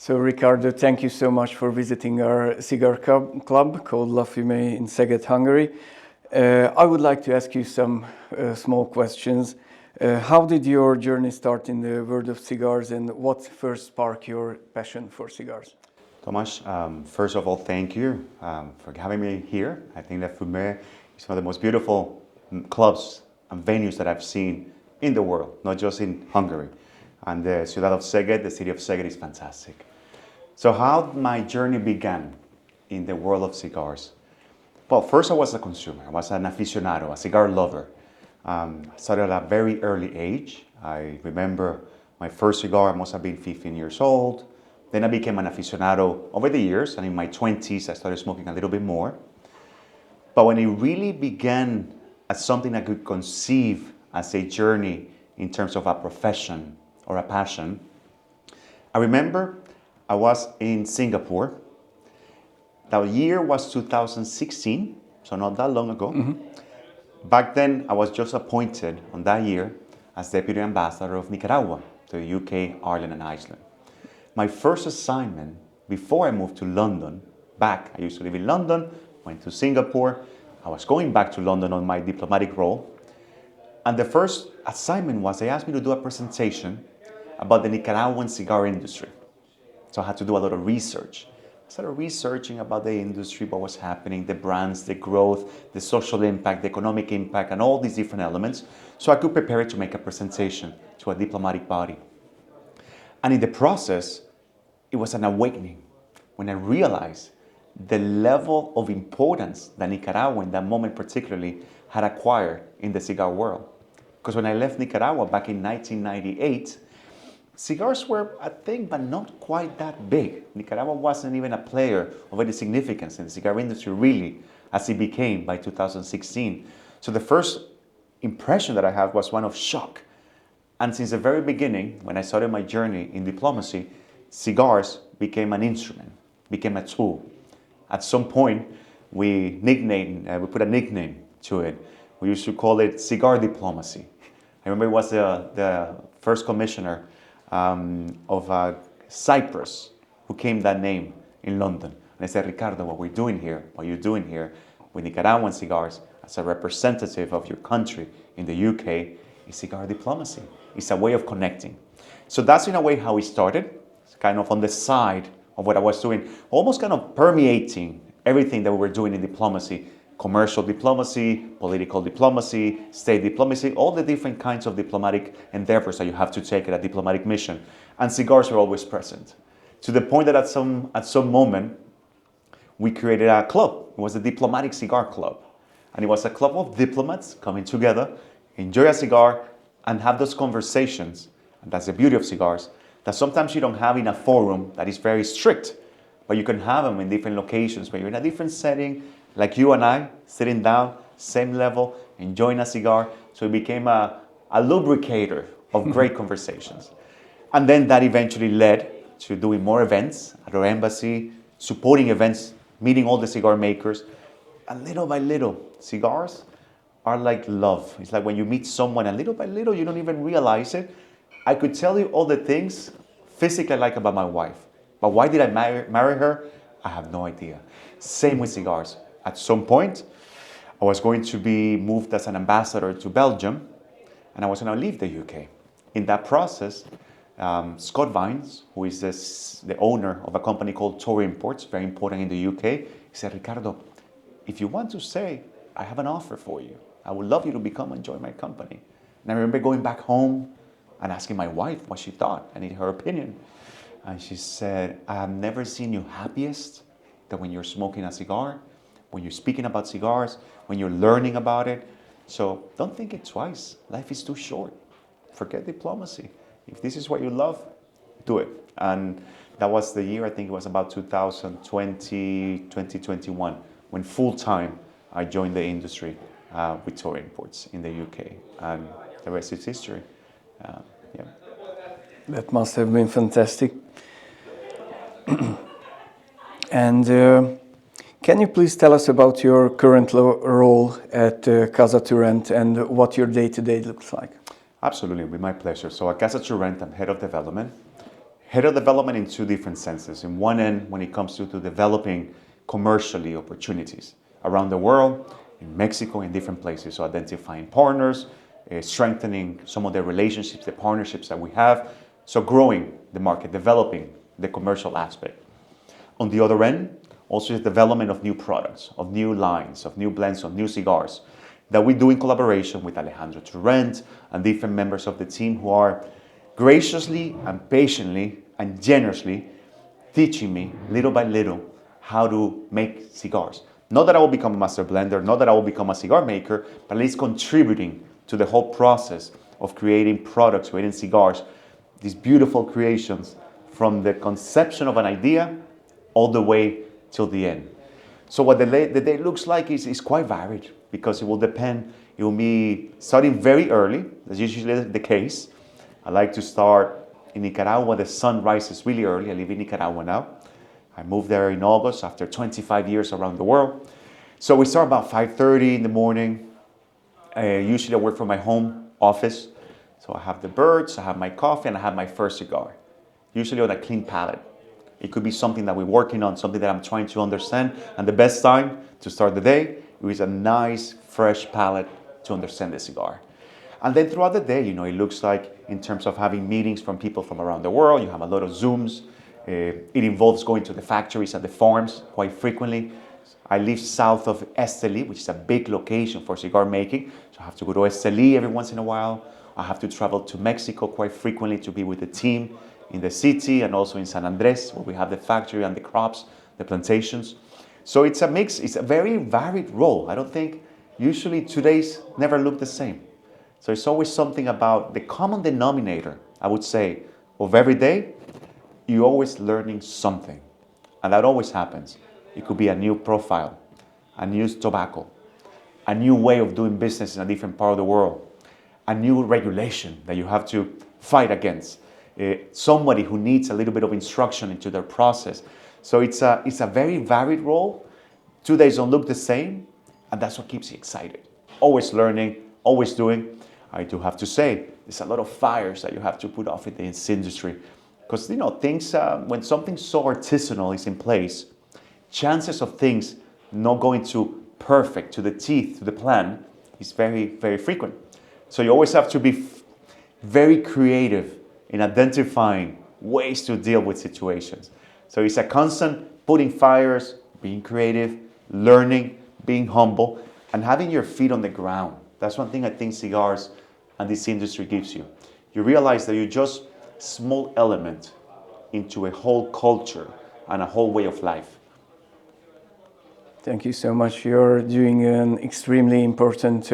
So Ricardo, thank you so much for visiting our cigar club called La Fumée in Szeged, Hungary. I would like to ask you some small questions. How did your journey start in the world of cigars, and what first sparked your passion for cigars? Tomasz, first of all, thank you for having me here. I think that Fumée is one of the most beautiful clubs and venues that I've seen in the world, not just in Hungary. And the ciudad of Szeged, the city of Szeged, is fantastic. So how my journey began in the world of cigars? Well, first I was a consumer. I was an aficionado, a cigar lover. I started at a very early age. I remember my first cigar, I must have been 15 years old. Then I became an aficionado over the years, and in my 20s I started smoking a little bit more. But when it really began as something I could conceive as a journey in terms of a profession or a passion, I remember I was in Singapore. The year was 2016, so not that long ago. Back then, I was just appointed on that year as Deputy Ambassador of Nicaragua to the UK, Ireland, and Iceland. My first assignment before I moved to London, I used to live in London, went to Singapore. I was going back to London on my diplomatic role. And the first assignment was they asked me to do a presentation about the Nicaraguan cigar industry. So I had to do a lot of research. I started researching about the industry, what was happening, the brands, the growth, the social impact, the economic impact, and all these different elements, so I could prepare it to make a presentation to a diplomatic body. And in the process, it was an awakening when I realized the level of importance that Nicaragua, in that moment particularly, had acquired in the cigar world. Because when I left Nicaragua back in 1998, cigars were a thing, but not quite that big. Nicaragua wasn't even a player of any significance in the cigar industry, really, as it became by 2016. So the first impression that I had was one of shock. And since the very beginning, when I started my journey in diplomacy, cigars became an instrument, became a tool. At some point, we put a nickname to it. We used to call it cigar diplomacy. I remember it was the first commissioner of Cyprus who came that name in London. And I said, Ricardo, what you're doing here with Nicaraguan cigars as a representative of your country in the UK is cigar diplomacy. It's a way of connecting. So that's in a way how it started. It's kind of on the side of what I was doing, almost kind of permeating everything that we were doing in diplomacy. Commercial diplomacy, political diplomacy, state diplomacy, all the different kinds of diplomatic endeavors that you have to take at a diplomatic mission. And cigars were always present. To the point that at some moment, we created a club. It was a diplomatic cigar club. And it was a club of diplomats coming together, enjoy a cigar, and have those conversations. And that's the beauty of cigars, that sometimes you don't have in a forum that is very strict, but you can have them in different locations where you're in a different setting, like you and I, sitting down, same level, enjoying a cigar. So it became a lubricator of great conversations. And then that eventually led to doing more events at our embassy, supporting events, meeting all the cigar makers. And little by little, cigars are like love. It's like when you meet someone and little by little, you don't even realize it. I could tell you all the things physically I like about my wife. But why did I marry her? I have no idea. Same with cigars. At some point, I was going to be moved as an ambassador to Belgium, and I was going to leave the UK. In that process, Scott Vines, who is the owner of a company called Tory Imports, very important in the UK, he said, Ricardo, if you want to stay, I have an offer for you. I would love you to come and join my company. And I remember going back home and asking my wife what she thought. I needed her opinion. And she said, I have never seen you happiest than when you're smoking a cigar, when you're speaking about cigars, when you're learning about it. So don't think it twice. Life is too short. Forget diplomacy. If this is what you love, do it. And that was the year, I think it was about 2020, 2021, when full-time I joined the industry with Tory Imports in the UK. And the rest is history. Yeah. That must have been fantastic. And can you please tell us about your current role at Casa Turrent and what your day-to-day looks like? Absolutely, with my pleasure. So at Casa Turrent, I'm head of development. Head of development in two different senses. In one end, when it comes to developing commercially opportunities around the world, in Mexico, in different places. So identifying partners, strengthening some of the relationships, the partnerships that we have. So growing the market, developing the commercial aspect. On the other end, also the development of new products, of new lines, of new blends, of new cigars that we do in collaboration with Alejandro Turrent and different members of the team who are graciously and patiently and generously teaching me little by little how to make cigars. Not that I will become a master blender, not that I will become a cigar maker, but at least contributing to the whole process of creating products, creating cigars, these beautiful creations from the conception of an idea all the way till the end. So what the day looks like is quite varied because it will depend. It will be starting very early. That's usually the case. I like to start in Nicaragua. The sun rises really early. I live in Nicaragua now. I moved there in August after 25 years around the world. So we start about 5:30 in the morning. Usually I work from my home office. So I have the birds, I have my coffee, and I have my first cigar. Usually on a clean palette. It could be something that we're working on, something that I'm trying to understand. And the best time to start the day is a nice, fresh palette to understand the cigar. And then throughout the day, it looks like in terms of having meetings from people from around the world, you have a lot of Zooms. It involves going to the factories and the farms quite frequently. I live south of Esteli, which is a big location for cigar making. So I have to go to Esteli every once in a while. I have to travel to Mexico quite frequently to be with the team in the city and also in San Andres, where we have the factory and the crops, the plantations. So it's a mix, it's a very varied role. I don't think usually 2 days never look the same. So it's always something about the common denominator, I would say, of every day, you're always learning something. And that always happens. It could be a new profile, a new tobacco, a new way of doing business in a different part of the world, a new regulation that you have to fight against, somebody who needs a little bit of instruction into their process. So it's a very varied role. 2 days don't look the same, and that's what keeps you excited. Always learning, always doing. I do have to say, there's a lot of fires that you have to put off in this industry. Because, things, when something so artisanal is in place, chances of things not going to perfect, to the teeth, to the plan, is very, very frequent. So you always have to be very creative in identifying ways to deal with situations. So it's a constant putting fires, being creative, learning, being humble, and having your feet on the ground. That's one thing I think cigars and this industry gives you. You realize that you're just a small element into a whole culture and a whole way of life. Thank you so much. You're doing an extremely important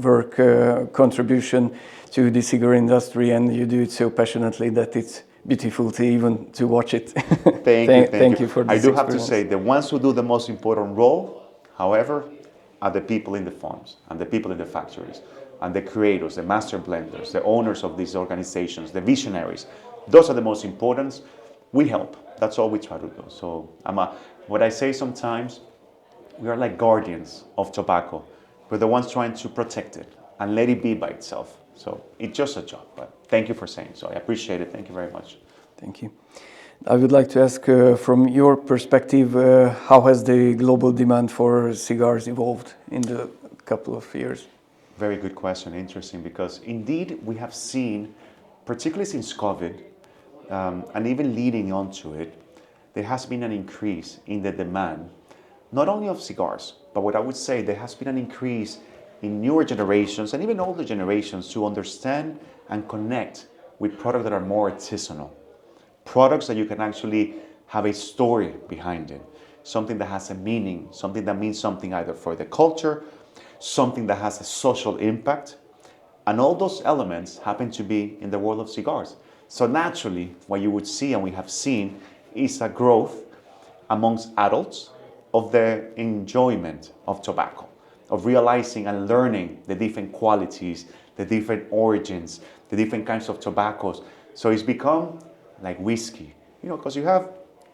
work contribution to the cigar industry, and you do it so passionately that it's beautiful to even to watch it. Thank you for this I do have to experience. say, the ones who do the most important role, however, are the people in the farms and the people in the factories and the creators, the master blenders, the owners of these organizations, the visionaries. Those are the most important. We help. That's all we try to do. So what I say sometimes, we are like guardians of tobacco. We're the ones trying to protect it and let it be by itself. So it's just a job. But thank you for saying so. I appreciate it. Thank you very much. Thank you. I would like to ask, from your perspective, how has the global demand for cigars evolved in the couple of years? Very good question. Interesting, because indeed we have seen, particularly since COVID, and even leading on to it, there has been an increase in the demand, not only of cigars, but what I would say there has been an increase in newer generations and even older generations to understand and connect with products that are more artisanal. Products that you can actually have a story behind it, something that has a meaning, something that means something either for the culture, something that has a social impact, and all those elements happen to be in the world of cigars. So naturally, what you would see and we have seen is a growth amongst adults of the enjoyment of tobacco, of realizing and learning the different qualities, the different origins, the different kinds of tobaccos. So it's become like whiskey, because you have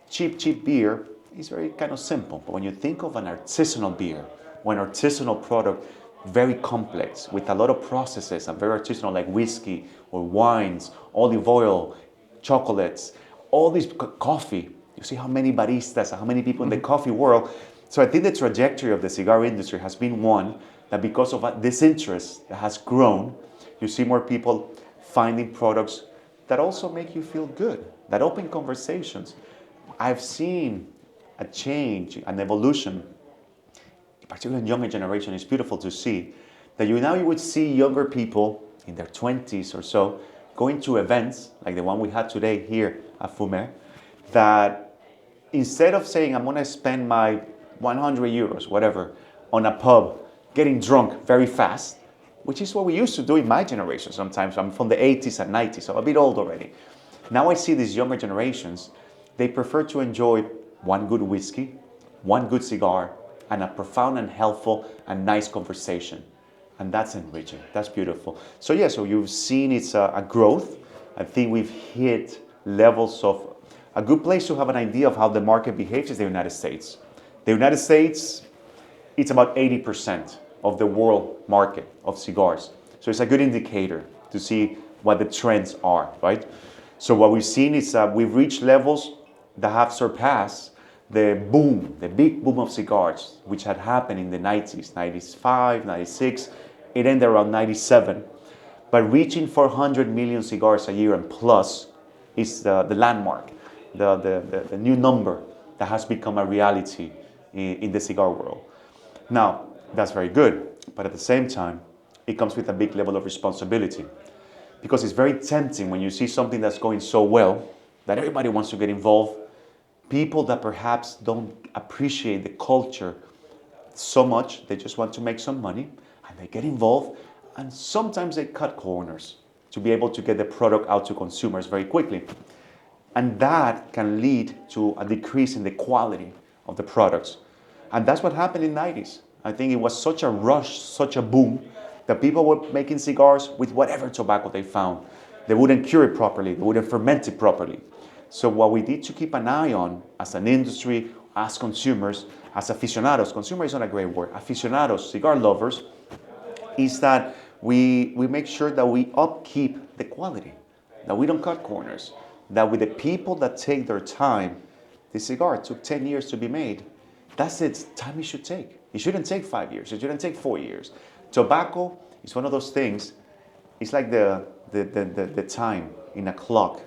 cheap beer, it's very kind of simple. But when you think of an artisanal beer, or an artisanal product, very complex, with a lot of processes and very artisanal, like whiskey or wines, olive oil, chocolates, all this coffee. You see how many baristas, how many people in the coffee world. So I think the trajectory of the cigar industry has been one that because of this interest that has grown, you see more people finding products that also make you feel good, that open conversations. I've seen a change, an evolution, particularly in younger generation. It's beautiful to see that you would see younger people in their 20s or so going to events like the one we had today here at Fumée, that instead of saying I'm going to spend my 100 euros, whatever, on a pub, getting drunk very fast, which is what we used to do in my generation sometimes. I'm from the 80s and 90s, so I'm a bit old already. Now I see these younger generations, they prefer to enjoy one good whiskey, one good cigar, and a profound and helpful and nice conversation. And that's enriching, that's beautiful. So yeah, so you've seen it's a growth. I think we've hit levels of, a good place to have an idea of how the market behaves is the United States. The United States, it's about 80% of the world market of cigars. So it's a good indicator to see what the trends are, right? So what we've seen is we've reached levels that have surpassed the boom, the big boom of cigars, which had happened in the 90s, 95, 96, it ended around 97. But reaching 400 million cigars a year and plus is the landmark, the new number that has become a reality in the cigar world. Now, that's very good, but at the same time, it comes with a big level of responsibility. Because it's very tempting when you see something that's going so well, that everybody wants to get involved. People that perhaps don't appreciate the culture so much, they just want to make some money, and they get involved, and sometimes they cut corners to be able to get the product out to consumers very quickly. And that can lead to a decrease in the quality of the products. And that's what happened in the 90s. I think it was such a rush, such a boom, that people were making cigars with whatever tobacco they found. They wouldn't cure it properly, they wouldn't ferment it properly. So what we need to keep an eye on as an industry, as consumers, as aficionados, consumer is not a great word, aficionados, cigar lovers, is that we make sure that we upkeep the quality, that we don't cut corners, that with the people that take their time, the cigar took 10 years to be made, that's the time it should take. It shouldn't take 5 years, it shouldn't take 4 years. Tobacco is one of those things, it's like the time in a clock.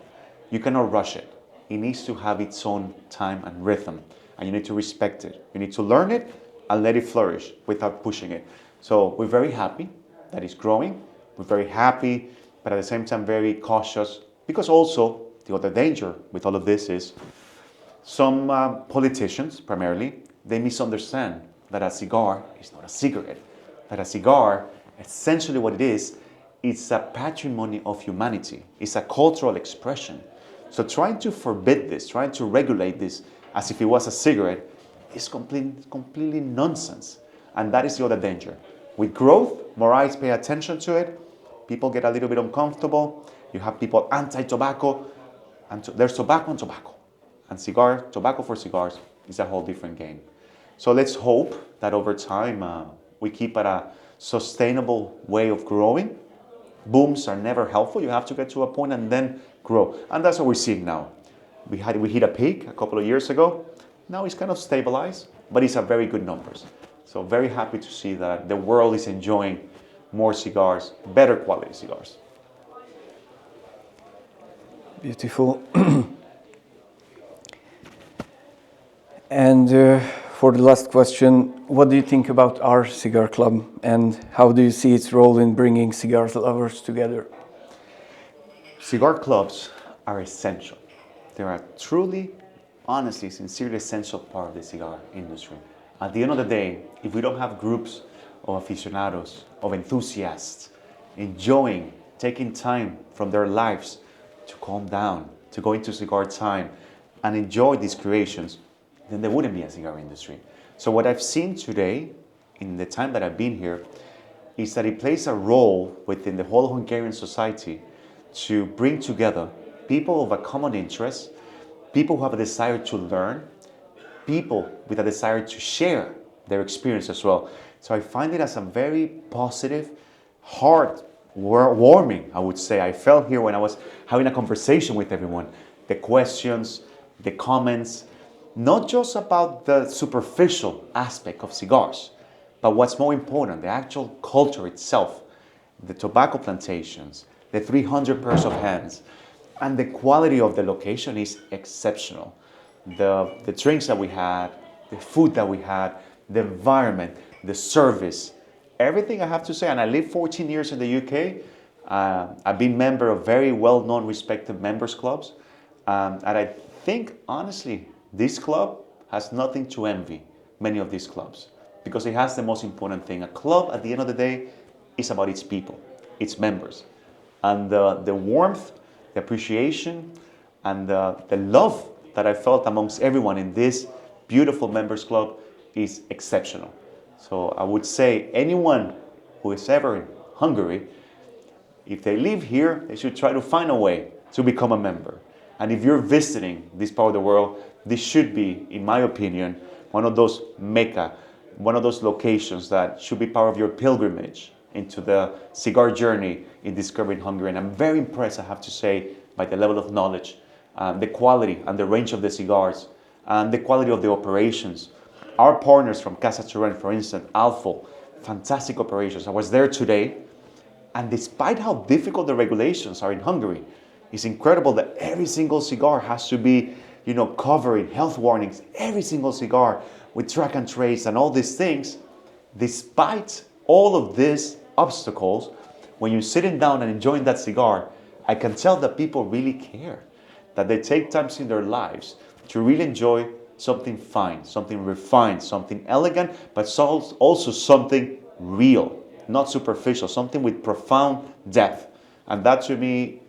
You cannot rush it. It needs to have its own time and rhythm, and you need to respect it. You need to learn it and let it flourish without pushing it. So we're very happy that it's growing. We're very happy, but at the same time very cautious, because also the other danger with all of this is some politicians, primarily, they misunderstand that a cigar is not a cigarette. That a cigar, essentially what it is, it's a patrimony of humanity. It's a cultural expression. So trying to forbid this, trying to regulate this as if it was a cigarette is completely nonsense. And that is the other danger. With growth, more eyes pay attention to it. People get a little bit uncomfortable. You have people anti-tobacco. And there's tobacco and tobacco. And tobacco for cigars is a whole different game. So let's hope that over time we keep at a sustainable way of growing. Booms are never helpful. You have to get to a point and then grow. And that's what we're seeing now. We hit a peak a couple of years ago. Now it's kind of stabilized, but it's at very good numbers. So very happy to see that the world is enjoying more cigars, better quality cigars. Beautiful. And for the last question, what do you think about our cigar club, and how do you see its role in bringing cigar lovers together? Cigar clubs are essential. They are truly, honestly, sincerely essential part of the cigar industry. At the end of the day, if we don't have groups of aficionados, of enthusiasts, enjoying, taking time from their lives to calm down, to go into cigar time and enjoy these creations, then there wouldn't be a cigar industry. So what I've seen today, in the time that I've been here, is that it plays a role within the whole Hungarian society to bring together people of a common interest, people who have a desire to learn, people with a desire to share their experience as well. So I find it as a very positive, hard warming, I would say. I felt here when I was having a conversation with everyone. The questions, the comments, not just about the superficial aspect of cigars, but what's more important, the actual culture itself, the tobacco plantations, the 300 pairs of hands, and the quality of the location is exceptional. The drinks that we had, the food that we had, the environment, the service, everything I have to say. And I lived 14 years in the UK. I've been member of very well-known, respected members clubs. And I think, honestly, this club has nothing to envy many of these clubs because it has the most important thing. A club, at the end of the day, is about its people, its members. And the warmth, the appreciation, and the love that I felt amongst everyone in this beautiful members club is exceptional. So I would say anyone who is ever in Hungary, if they live here, they should try to find a way to become a member. And if you're visiting this part of the world, this should be, in my opinion, one of those Mecca, one of those locations that should be part of your pilgrimage into the cigar journey in discovering Hungary. And I'm very impressed, I have to say, by the level of knowledge, the quality and the range of the cigars, and the quality of the operations. Our partners from Casa Turen, for instance, Alfo, fantastic operations. I was there today, and despite how difficult the regulations are in Hungary, it's incredible that every single cigar has to be, covering health warnings, every single cigar with track and trace and all these things. Despite all of these obstacles, when you're sitting down and enjoying that cigar, I can tell that people really care, that they take times in their lives to really enjoy something fine, something refined, something elegant, but also something real, not superficial, something with profound depth. And that to me,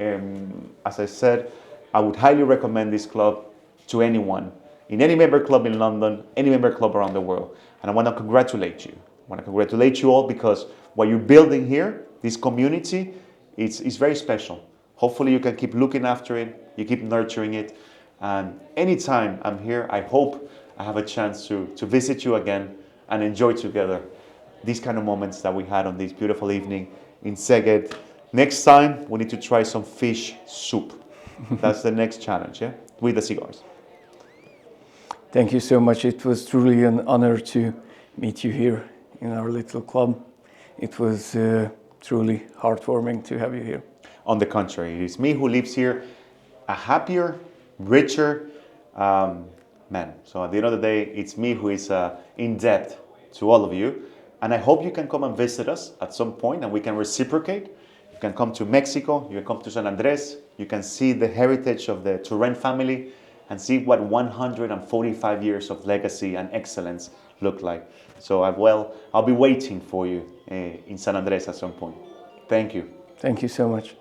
as I said, I would highly recommend this club to anyone, in any member club in London, any member club around the world. And I want to congratulate you. I want to congratulate you all because what you're building here, this community, is very special. Hopefully you can keep looking after it, you keep nurturing it. And anytime I'm here, I hope I have a chance to visit you again and enjoy together these kind of moments that we had on this beautiful evening in Szeged. Next time, we need to try some fish soup. That's the next challenge, yeah? With the cigars. Thank you so much. It was truly an honor to meet you here in our little club. It was truly heartwarming to have you here. On the contrary, it is me who lives here, a happier, richer man. So at the end of the day, it's me who is in debt to all of you. And I hope you can come and visit us at some point and we can reciprocate. You can come to Mexico, you can come to San Andres, you can see the heritage of the Turen family and see what 145 years of legacy and excellence look like. So I'll be waiting for you in San Andres at some point. Thank you. Thank you so much.